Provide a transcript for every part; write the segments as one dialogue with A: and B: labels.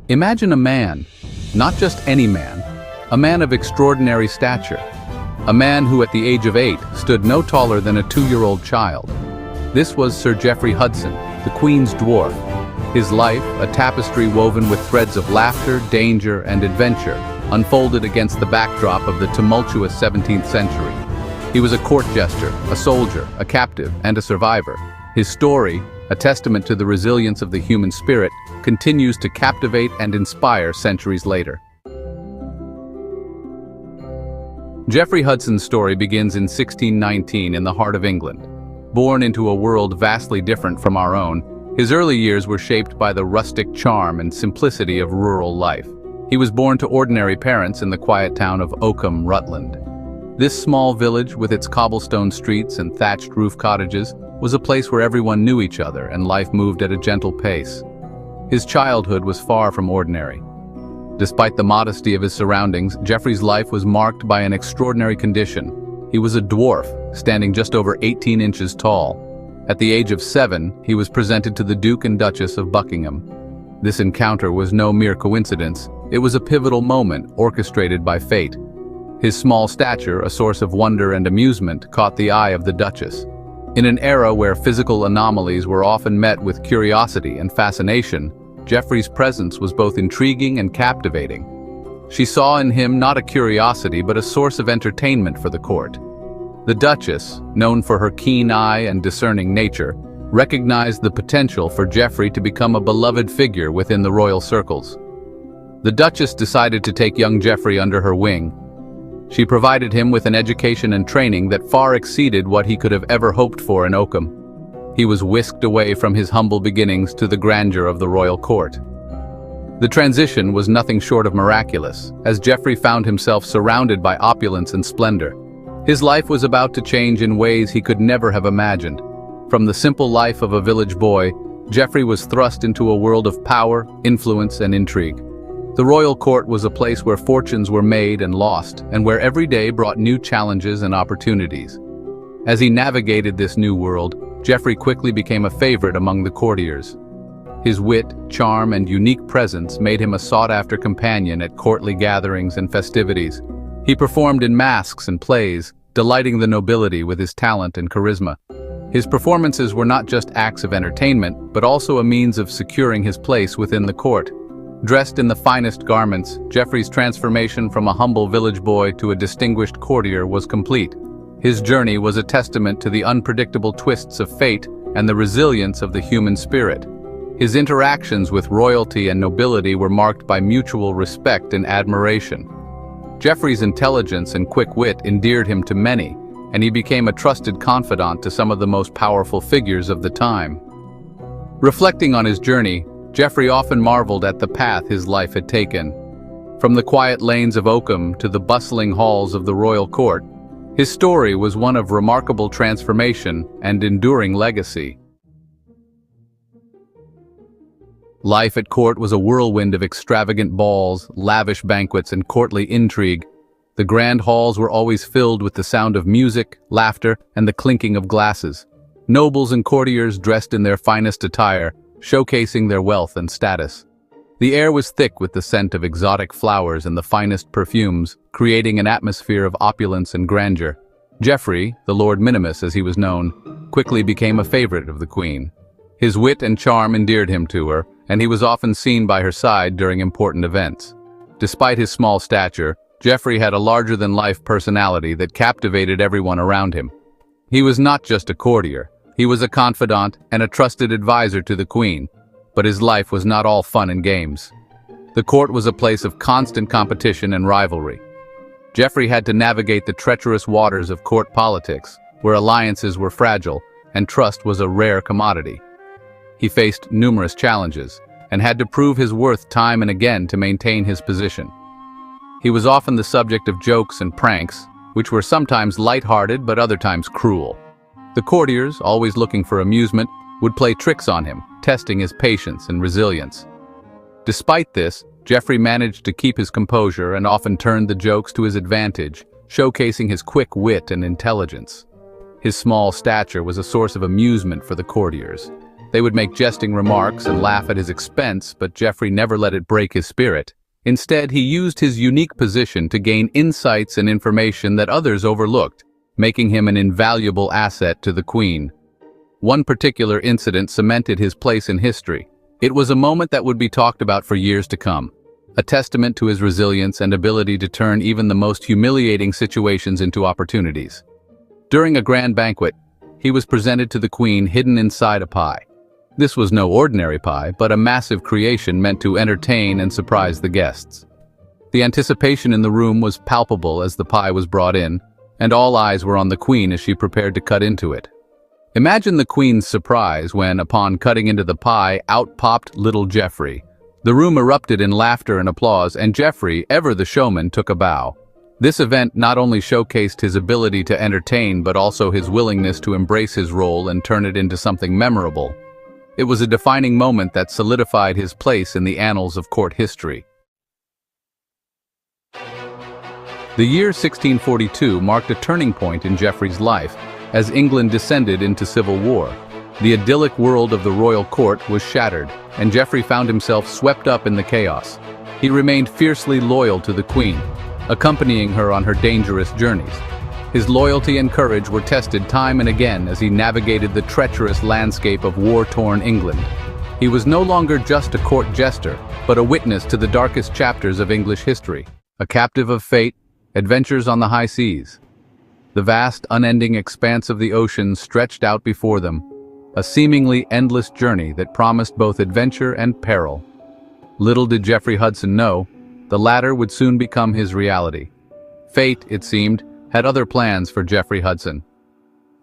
A: Imagine a man, not just any man, a man of extraordinary stature, a man who at the age of 8 stood no taller than a 2-year-old child. This was Sir Geoffrey Hudson, the Queen's dwarf. His life, a tapestry woven with threads of laughter, danger, and adventure, unfolded against the backdrop of the tumultuous 17th century. He was a court jester, a soldier, a captive, and a survivor. His story, a testament to the resilience of the human spirit, continues to captivate and inspire centuries later. Geoffrey Hudson's story begins in 1619 in the heart of England. Born into a world vastly different from our own, his early years were shaped by the rustic charm and simplicity of rural life. He was born to ordinary parents in the quiet town of Oakham, Rutland. This small village, with its cobblestone streets and thatched roof cottages, was a place where everyone knew each other and life moved at a gentle pace. His childhood was far from ordinary. Despite the modesty of his surroundings, Geoffrey's life was marked by an extraordinary condition. He was a dwarf, standing just over 18 inches tall. At the age of 7, he was presented to the Duke and Duchess of Buckingham. This encounter was no mere coincidence. It was a pivotal moment orchestrated by fate. His small stature, a source of wonder and amusement, caught the eye of the Duchess. In an era where physical anomalies were often met with curiosity and fascination, Geoffrey's presence was both intriguing and captivating. She saw in him not a curiosity but a source of entertainment for the court. The Duchess, known for her keen eye and discerning nature, recognized the potential for Geoffrey to become a beloved figure within the royal circles. The Duchess decided to take young Geoffrey under her wing. She provided him with an education and training that far exceeded what he could have ever hoped for in Oakham. He was whisked away from his humble beginnings to the grandeur of the royal court. The transition was nothing short of miraculous, as Geoffrey found himself surrounded by opulence and splendor. His life was about to change in ways he could never have imagined. From the simple life of a village boy, Geoffrey was thrust into a world of power, influence, and intrigue. The royal court was a place where fortunes were made and lost, and where every day brought new challenges and opportunities. As he navigated this new world, Geoffrey quickly became a favorite among the courtiers. His wit, charm, and unique presence made him a sought-after companion at courtly gatherings and festivities. He performed in masques and plays, delighting the nobility with his talent and charisma. His performances were not just acts of entertainment, but also a means of securing his place within the court. Dressed in the finest garments, Geoffrey's transformation from a humble village boy to a distinguished courtier was complete. His journey was a testament to the unpredictable twists of fate and the resilience of the human spirit. His interactions with royalty and nobility were marked by mutual respect and admiration. Geoffrey's intelligence and quick wit endeared him to many, and he became a trusted confidant to some of the most powerful figures of the time. Reflecting on his journey, Geoffrey often marveled at the path his life had taken. From the quiet lanes of Oakham to the bustling halls of the royal court, his story was one of remarkable transformation and enduring legacy. Life at court was a whirlwind of extravagant balls, lavish banquets, and courtly intrigue. The grand halls were always filled with the sound of music, laughter, and the clinking of glasses. Nobles and courtiers dressed in their finest attire, showcasing their wealth and status. The air was thick with the scent of exotic flowers and the finest perfumes, creating an atmosphere of opulence and grandeur. Geoffrey, the Lord Minimus as he was known, quickly became a favorite of the Queen. His wit and charm endeared him to her, and he was often seen by her side during important events. Despite his small stature, Geoffrey had a larger-than-life personality that captivated everyone around him. He was not just a courtier. He was a confidant and a trusted advisor to the Queen, but his life was not all fun and games. The court was a place of constant competition and rivalry. Geoffrey had to navigate the treacherous waters of court politics, where alliances were fragile and trust was a rare commodity. He faced numerous challenges and had to prove his worth time and again to maintain his position. He was often the subject of jokes and pranks, which were sometimes lighthearted but other times cruel. The courtiers, always looking for amusement, would play tricks on him, testing his patience and resilience. Despite this, Geoffrey managed to keep his composure and often turned the jokes to his advantage, showcasing his quick wit and intelligence. His small stature was a source of amusement for the courtiers. They would make jesting remarks and laugh at his expense, but Geoffrey never let it break his spirit. Instead, he used his unique position to gain insights and information that others overlooked, making him an invaluable asset to the Queen. One particular incident cemented his place in history. It was a moment that would be talked about for years to come, a testament to his resilience and ability to turn even the most humiliating situations into opportunities. During a grand banquet, he was presented to the Queen hidden inside a pie. This was no ordinary pie, but a massive creation meant to entertain and surprise the guests. The anticipation in the room was palpable as the pie was brought in, and all eyes were on the Queen as she prepared to cut into it. Imagine the Queen's surprise when, upon cutting into the pie, out popped little Geoffrey. The room erupted in laughter and applause, and Geoffrey, ever the showman, took a bow. This event not only showcased his ability to entertain but also his willingness to embrace his role and turn it into something memorable. It was a defining moment that solidified his place in the annals of court history. The year 1642 marked a turning point in Geoffrey's life as England descended into civil war. The idyllic world of the royal court was shattered, and Geoffrey found himself swept up in the chaos. He remained fiercely loyal to the Queen, accompanying her on her dangerous journeys. His loyalty and courage were tested time and again as he navigated the treacherous landscape of war-torn England. He was no longer just a court jester, but a witness to the darkest chapters of English history, a captive of fate, adventures on the high seas. The vast, unending expanse of the ocean stretched out before them, a seemingly endless journey that promised both adventure and peril. Little did Geoffrey Hudson know, the latter would soon become his reality. Fate, it seemed, had other plans for Geoffrey Hudson.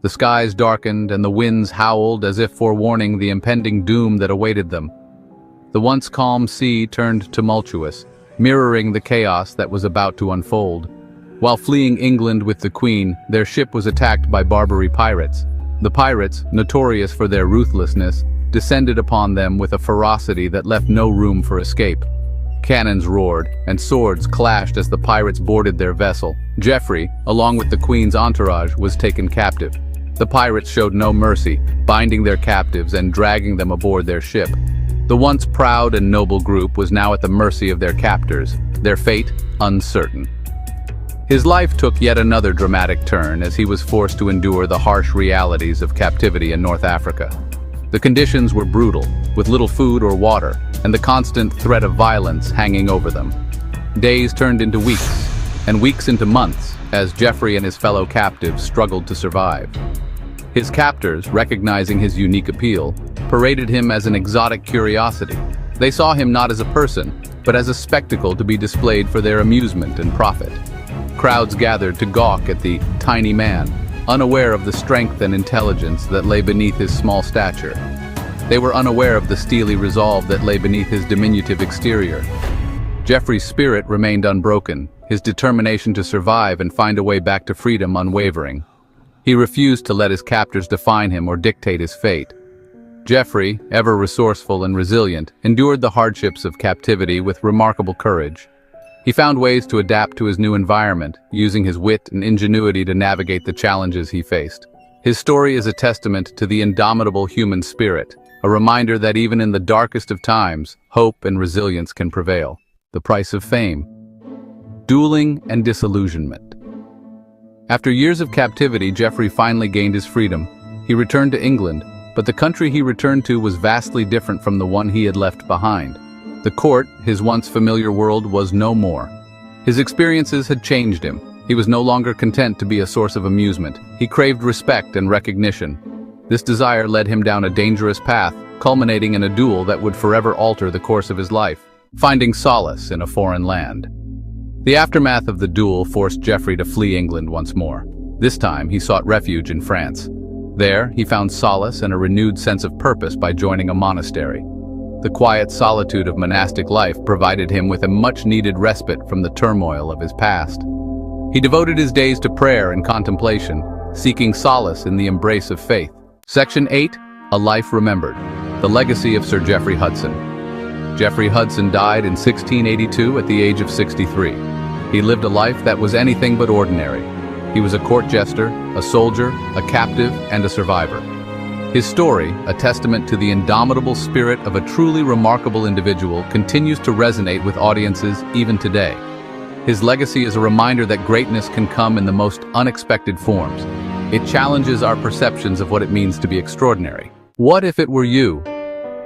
A: The skies darkened and the winds howled as if forewarning the impending doom that awaited them. The once calm sea turned tumultuous, mirroring the chaos that was about to unfold. While fleeing England with the Queen, their ship was attacked by Barbary pirates. The pirates, notorious for their ruthlessness, descended upon them with a ferocity that left no room for escape. Cannons roared, and swords clashed as the pirates boarded their vessel. Geoffrey, along with the Queen's entourage, was taken captive. The pirates showed no mercy, binding their captives and dragging them aboard their ship. The once proud and noble group was now at the mercy of their captors, their fate uncertain. His life took yet another dramatic turn as he was forced to endure the harsh realities of captivity in North Africa. The conditions were brutal, with little food or water, and the constant threat of violence hanging over them. Days turned into weeks, and weeks into months, as Geoffrey and his fellow captives struggled to survive. His captors, recognizing his unique appeal, paraded him as an exotic curiosity. They saw him not as a person, but as a spectacle to be displayed for their amusement and profit. Crowds gathered to gawk at the tiny man, unaware of the strength and intelligence that lay beneath his small stature. They were unaware of the steely resolve that lay beneath his diminutive exterior. Geoffrey's spirit remained unbroken, his determination to survive and find a way back to freedom unwavering. He refused to let his captors define him or dictate his fate. Geoffrey, ever resourceful and resilient, endured the hardships of captivity with remarkable courage. He found ways to adapt to his new environment, using his wit and ingenuity to navigate the challenges he faced. His story is a testament to the indomitable human spirit, a reminder that even in the darkest of times, hope and resilience can prevail. The price of fame. Dueling and disillusionment. After years of captivity, Geoffrey finally gained his freedom. He returned to England, but the country he returned to was vastly different from the one he had left behind. The court, his once familiar world, was no more. His experiences had changed him. He was no longer content to be a source of amusement. He craved respect and recognition. This desire led him down a dangerous path, culminating in a duel that would forever alter the course of his life, finding solace in a foreign land. The aftermath of the duel forced Geoffrey to flee England once more. This time, he sought refuge in France. There, he found solace and a renewed sense of purpose by joining a monastery. The quiet solitude of monastic life provided him with a much-needed respite from the turmoil of his past. He devoted his days to prayer and contemplation, seeking solace in the embrace of faith. Section 8. A Life Remembered. The Legacy of Sir Geoffrey Hudson. Geoffrey Hudson died in 1682 at the age of 63. He lived a life that was anything but ordinary. He was a court jester, a soldier, a captive, and a survivor. His story, a testament to the indomitable spirit of a truly remarkable individual, continues to resonate with audiences even today. His legacy is a reminder that greatness can come in the most unexpected forms. It challenges our perceptions of what it means to be extraordinary. What if it were you?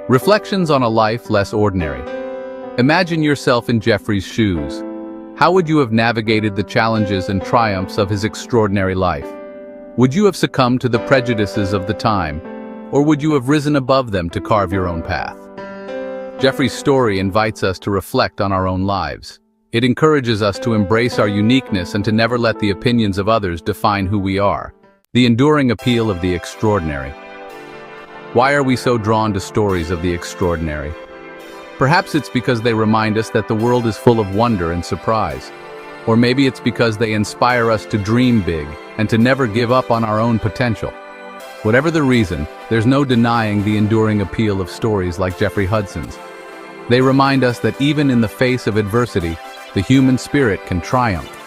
A: Reflections on a life less ordinary. Imagine yourself in Jeffrey's shoes. How would you have navigated the challenges and triumphs of his extraordinary life? Would you have succumbed to the prejudices of the time, or would you have risen above them to carve your own path? Jeffrey's story invites us to reflect on our own lives. It encourages us to embrace our uniqueness and to never let the opinions of others define who we are. The enduring appeal of the extraordinary. Why are we so drawn to stories of the extraordinary? Perhaps it's because they remind us that the world is full of wonder and surprise. Or maybe it's because they inspire us to dream big and to never give up on our own potential. Whatever the reason, there's no denying the enduring appeal of stories like Jeffrey Hudson's. They remind us that even in the face of adversity, the human spirit can triumph.